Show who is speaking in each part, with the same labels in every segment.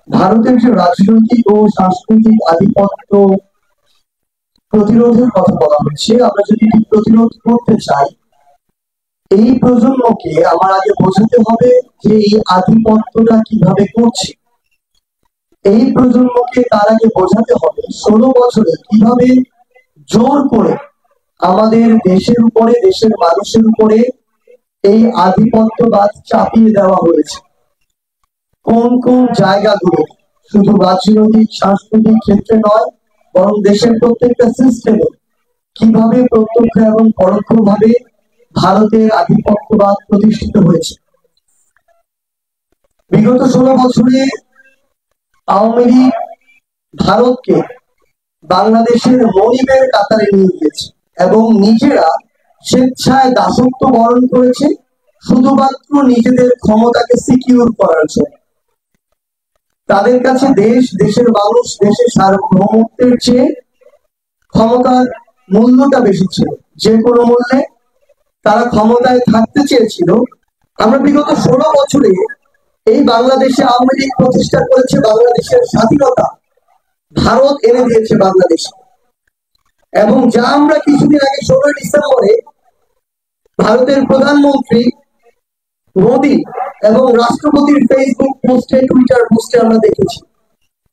Speaker 1: ভারতের যে রাজনৈতিক ও সাংস্কৃতিক আধিপত্য প্রতিরোধের কথা বলা হচ্ছে, আমরা যদি প্রতিরোধ করতে চাই, এই প্রজন্মকে আমার আগে বোঝাতে হবে যে এই আধিপত্যটা কিভাবে করছে। এই প্রজন্মকে তার আগে বোঝাতে হবে 16 বছরে কিভাবে জোর করে আমাদের দেশের উপরে, দেশের মানুষের উপরে এই আধিপত্যবাদ চাপিয়ে দেওয়া হয়েছে। কোন কোন জায়গাগুলো শুধু রাজনৈতিক সাংস্কৃতিক ক্ষেত্রে নয়, বরং দেশের প্রত্যেকটা সিস্টেমে কিভাবে প্রত্যক্ষ এবং পরোক্ষভাবে ভারতের আধিপত্যবাদ প্রতিষ্ঠিত হয়েছে। বিগত 16 বছরে আওয়ামী লীগ ভারতকে বাংলাদেশের মনিবের কাতারে নিয়ে গিয়েছে এবং নিজেরা স্বেচ্ছায় দাসত্ব বরণ করেছে শুধুমাত্র নিজেদের ক্ষমতাকে সিকিউর করার জন্য। তাদের কাছে দেশ, দেশের মানুষ, দেশের সার্বভৌমত্বের চেয়ে ক্ষমতার মূল্যটা বেশি ছিল। যে কোনো মূল্যে তারা ক্ষমতায় থাকতে চেয়েছিল। আমরা বিগত 16 বছরে এই বাংলাদেশে আওয়ামী লীগ প্রতিষ্ঠা করেছে, বাংলাদেশের স্বাধীনতা ভারত এনে দিয়েছে বাংলাদেশে। এবং যা আমরা কিছুদিন আগে 16 ডিসেম্বরে ভারতের প্রধানমন্ত্রী মোদী এবং রাষ্ট্রপতির ফেসবুক পোস্টে, টুইটার পোস্টে আমরা দেখেছি,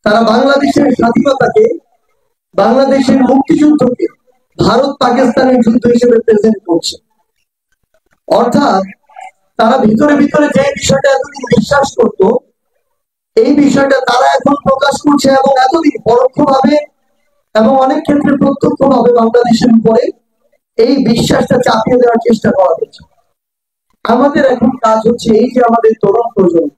Speaker 1: তারা বাংলাদেশের স্বাধীনতাকে, বাংলাদেশের মুক্তিযুদ্ধকে ভারত পাকিস্তানের যুদ্ধ হিসেবে প্রেজেন্ট করছে। অর্থাৎ তারা ভিতরে ভিতরে যে বিষয়টা এতদিন বিশ্বাস করত, এই বিষয়টা তারা এখন প্রকাশ করছে এবং এতদিন পরোক্ষভাবে এবং অনেক ক্ষেত্রে প্রত্যক্ষভাবে বাংলাদেশের উপরে এই বিশ্বাসটা চাপিয়ে দেওয়ার চেষ্টা করা হচ্ছে। আমাদের এখন কাজ হচ্ছে এই যে আমাদের তরুণ প্রজন্ম,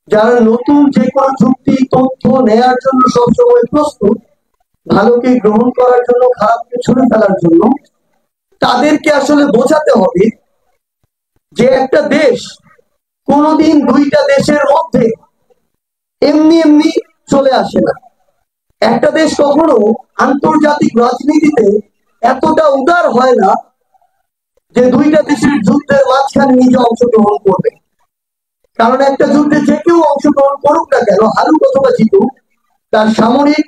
Speaker 1: যারা নতুন যে কোনো যুক্তি তথ্য নেয়ার জন্য সবসময় প্রস্তুত, ভালোকে গ্রহণ করার জন্য, খারাপকে ছুড়ে ফেলার জন্য, তাদেরকে আসলে বোঝাতে হবে যে একটা দেশ কোনোদিন দুইটা দেশের মধ্যে এমনি এমনি চলে আসে না। একটা দেশ কখনো আন্তর্জাতিক রাজনীতিতে এতটা উদার হয় না যে দুইটা দেশের যুদ্ধের মাঝখানে নিজে অংশগ্রহণ করবে। কারণ একটা যুদ্ধে যে কেউ অংশগ্রহণ করুক না কেন, হারুক অথবা জিতুক, তার সামরিক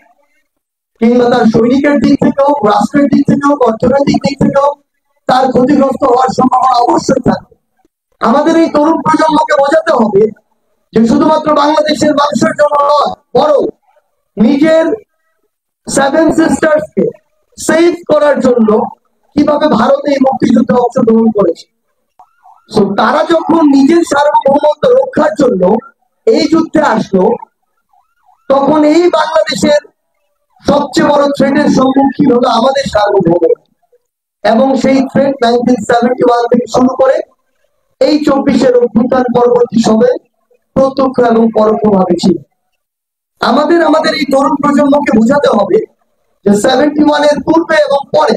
Speaker 1: কিংবা তার সৈনিকের দিক থেকে হোক, রাষ্ট্রের দিক থেকে হোক, অর্থনৈতিক দিক থেকে হোক, তার ক্ষতিগ্রস্ত হওয়ার সম্ভাবনা অবশ্যই থাকে। আমাদের এই তরুণ প্রজন্মকে বোঝাতে হবে যে শুধুমাত্র বাংলাদেশের মানুষের জন্য নয়, বরং নিজের 7 সিস্টার্সকে সেভ করার জন্য কিভাবে ভারতে এই মুক্তিযুদ্ধে অংশগ্রহণ করেছে। তারা যখন নিজের সার্বভৌমত্ব রক্ষার জন্য এই যুদ্ধে আসলো, তখন এই বাংলাদেশের সবচেয়ে বড় থ্রেটের সম্মুখীন হলো আমাদের সার্বভৌমত্ব। এবং সেই থ্রেট 1971 থেকে শুরু করে এই 24-এর অভ্যুত্থান পরবর্তী সময়ে প্রত্যক্ষ এবং পরোক্ষভাবে ছিল। আমাদের এই তরুণ প্রজন্মকে বোঝাতে হবে যে 71-এর পূর্বে এবং পরে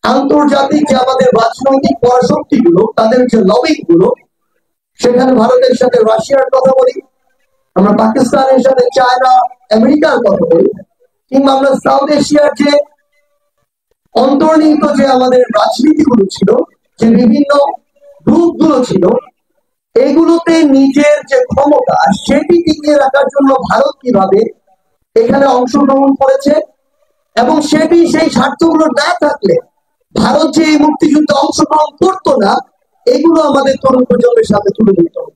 Speaker 1: আন্তর্জাতিক যে আমাদের রাজনৈতিক পরাশক্তিগুলো, তাদের যে লবিং গুলো, সেখানে ভারতের সাথে রাশিয়ার কথা বলি, আমরা পাকিস্তানের সাথে চায়না, আমেরিকার কথা বলি, কিংবা আমরা সাউথ এশিয়ার যে অন্তর্নিহিত যে আমাদের রাজনীতিগুলো ছিল, যে বিভিন্ন গ্রুপগুলো ছিল, এগুলোতে নিজের যে ক্ষমতা সেটি টিকিয়ে রাখার জন্য ভারত কিভাবে এখানে অংশগ্রহণ করেছে, এবং সেটি সেই স্বার্থগুলো না থাকলে ভারত যে এই মুক্তিযুদ্ধে অংশগ্রহণ করতো না, এগুলো আমাদের তরুণ প্রজন্মের সাথে তুলে দিতে হবে।